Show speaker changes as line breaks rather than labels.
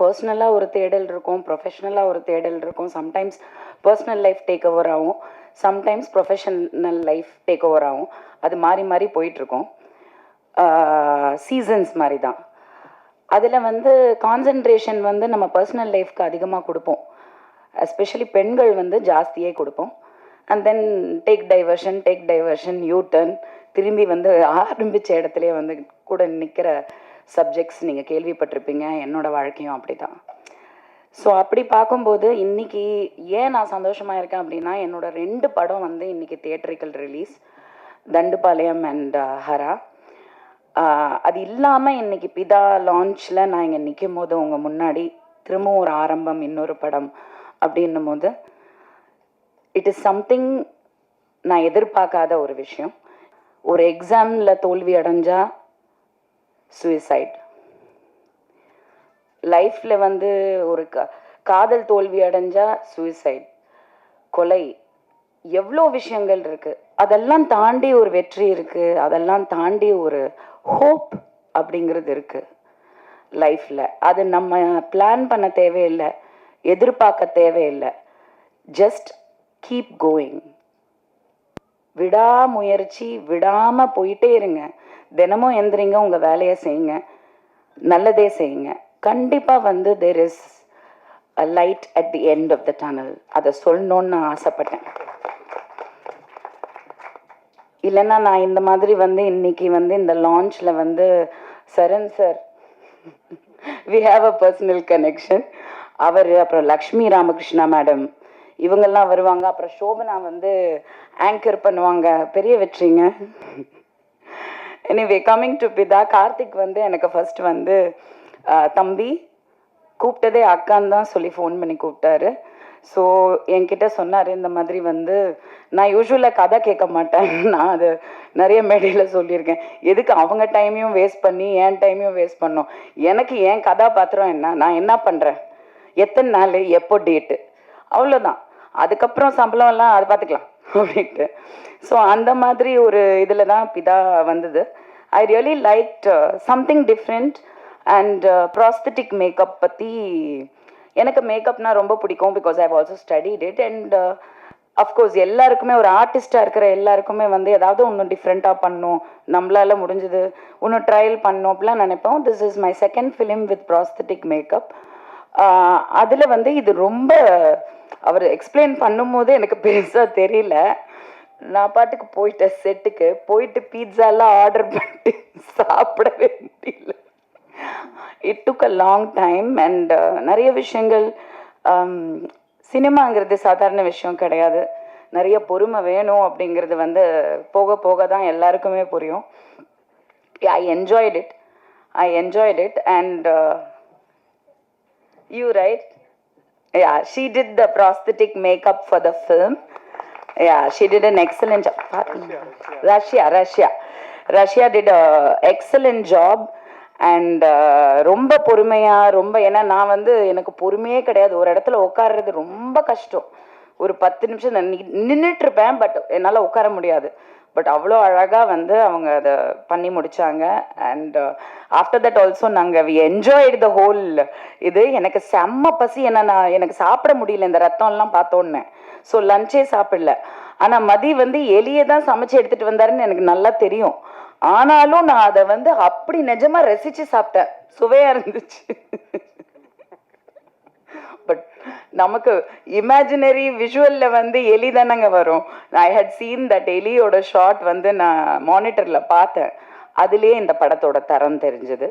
பர்சனலாக ஒரு தேடல் இருக்கும், ப்ரொஃபஷ்னலாக ஒரு தேடல் இருக்கும். Sometimes personal life take over ஆகும், sometimes professional life take over ஆகும். அது மாறி மாறி போயிட்டுருக்கோம். சீசன்ஸ் மாதிரி தான். அதில் வந்து கான்சன்ட்ரேஷன் வந்து நம்ம பர்சனல் லைஃப்க்கு அதிகமாக கொடுப்போம். எஸ்பெஷலி பெண்கள் வந்து ஜாஸ்தியே கொடுப்போம். And then take diversion you turn, திரும்பி வந்து ஆரம்பித்த இடத்துலையே வந்து கூட நிற்கிற சப்ஜெக்ட்ஸ் நீங்கள் கேள்விப்பட்டிருப்பீங்க. என்னோடய வாழ்க்கையும் அப்படி தான். ஸோ அப்படி பார்க்கும்போது இன்றைக்கி ஏன் நான் சந்தோஷமாக இருக்கேன் அப்படின்னா, என்னோடய 2 படம் வந்து இன்றைக்கி theatrical release, Thandupalayam and Hara. அது இல்லாமல் இன்றைக்கி பிதா லான்ச்சில் நான் இங்கே நிற்கும் போது உங்கள் முன்னாடி திரும்பவும் ஒரு ஆரம்பம், இன்னொரு படம் அப்படின்னும் போது இட் இஸ் சம்திங் நான் எதிர்பார்க்காத ஒரு விஷயம். ஒரு எக்ஸாமில் தோல்வி அடைஞ்சா சூசைட், லைஃப்பில் வந்து ஒரு காதல் தோல்வி அடைஞ்சா சூசைட், கொலை, எவ்வளோ விஷயங்கள் இருக்குது. அதெல்லாம் தாண்டி ஒரு வெற்றி இருக்குது, அதெல்லாம் தாண்டி ஒரு ஹோப் அப்படிங்கிறது இருக்குது லைஃப்பில். அது நம்ம பிளான் பண்ண தேவையில்லை, எதிர்பார்க்க தேவையில்லை. Just keep going. விடாமுயற்சி, விடாமல் போயிட்டே இருங்க. தினமும் எந்திரிங்க, உங்கள் வேலையை செய்யுங்க, நல்லதே செய்யுங்க. கண்டிப்பாக வந்து there is a light at the end of the tunnel. அதை சொல்லணுன்னு நான் ஆசைப்பட்டேன். இல்லைன்னா நான் இந்த மாதிரி வந்து இன்னைக்கு வந்து இந்த லான்ச்சில் வந்து Charan sir, we have a personal connection. அவர், அப்புறம் லக்ஷ்மி ராமகிருஷ்ணா மேடம், இவங்கெல்லாம் வருவாங்க. அப்புறம் சோபனா வந்து ஆங்கர் பண்ணுவாங்க. பெரிய வெற்றிங்க. எனிவே, கம்மிங் டு பிதா, கார்த்திக் வந்து எனக்கு ஃபர்ஸ்ட் வந்து தம்பி கூப்பிட்டதே அக்கான்னு தான் சொல்லி ஃபோன் பண்ணி கூப்பிட்டாரு. ஸோ என்கிட்ட சொன்னார், இந்த மாதிரி வந்து நான் யூஸ்வலாக கதை கேட்க மாட்டேன், நான் அது நிறைய மேடையில் சொல்லியிருக்கேன். எதுக்கு அவங்க டைமையும் வேஸ்ட் பண்ணி என் டைமையும் வேஸ்ட் பண்ணோம். எனக்கு என் கதாபாத்திரம் என்ன, நான் என்ன பண்ணுறேன், எத்தனை நாள், எப்போ டேட்டு, அவ்வளோதான். அதுக்கப்புறம் சம்பளம் எல்லாம் அது பார்த்துக்கலாம் அப்படின்ட்டு. ஸோ அந்த மாதிரி ஒரு இதில் தான் பிதா வந்தது. I really like something different. And prosthetic makeup பற்றி, எனக்கு மேக்கப்னா ரொம்ப பிடிக்கும். Because I have also studied it. And of course எல்லாருக்குமே, ஒரு ஆர்டிஸ்டாக இருக்கிற எல்லாருக்குமே வந்து ஏதாவது ஒன்று டிஃப்ரெண்ட்டாக பண்ணணும், நம்மளால முடிஞ்சது ஒன்று ட்ரையல் பண்ணணும் அப்படிலாம் நினைப்போம். This is my second film with prosthetic makeup. அதில் வந்து இது ரொம்ப அவர் எக்ஸ்பிளைன் பண்ணும்போது எனக்கு பெருசாக தெரியல. நான் பாட்டுக்கு போயிட்டேன், செட்டுக்கு போயிட்டு பீட்சாலாம் ஆர்டர் பண்ணிட்டு சாப்பிடவே முடியல. It took a long time. And நிறைய விஷயங்கள், சினிமாங்கிறது சாதாரண விஷயம் கிடையாது. நிறைய பொறுமை வேணும் அப்படிங்கிறது வந்து போக போக தான் எல்லாருக்குமே புரியும். I enjoyed it. And you right? Yeah, she did the prosthetic makeup for the film. Yeah, she did an excellent job. Russia did a excellent job. And ரொம்ப பொறுமையாக, ரொம்ப, ஏன்னா நான் வந்து எனக்கு பொறுமையே கிடையாது. ஒரு இடத்துல உட்கார்றது ரொம்ப கஷ்டம். ஒரு 10 நிமிஷம் நின்றுட்டு இருப்பேன், பட் என்னால் உட்கார முடியாது. பட் அவ்வளோ அழகாக வந்து அவங்க அதை பண்ணி முடித்தாங்க. அண்ட் ஆஃப்டர் தட் ஆல்சோ நாங்கள் வி என்ஜாய்டு த ஹோல் இது. எனக்கு செம்ம பசி, எனக்கு சாப்பிட முடியல இந்த ரத்தம்லாம் பார்த்தோன்னே. ஸோ லஞ்சே சாப்பிடல. ஆனால் மதி வந்து எலியை தான் சமைச்சு எடுத்துகிட்டு வந்தாருன்னு எனக்கு நல்லா தெரியும். ஆனாலும் நான் அதை வந்து அப்படி நிஜமாக ரசித்து சாப்பிட்டேன். சுவையாக இருந்துச்சு. பட் நமக்கு இமேஜினரி விஷுவலில் வந்து எலி தானங்க வரும். ஐ ஹட் சீன் தட் எலியோட ஷாட் வந்து நான் மானிட்டரில் பார்த்தேன். அதுலேயே இந்த படத்தோட தரம் தெரிஞ்சது.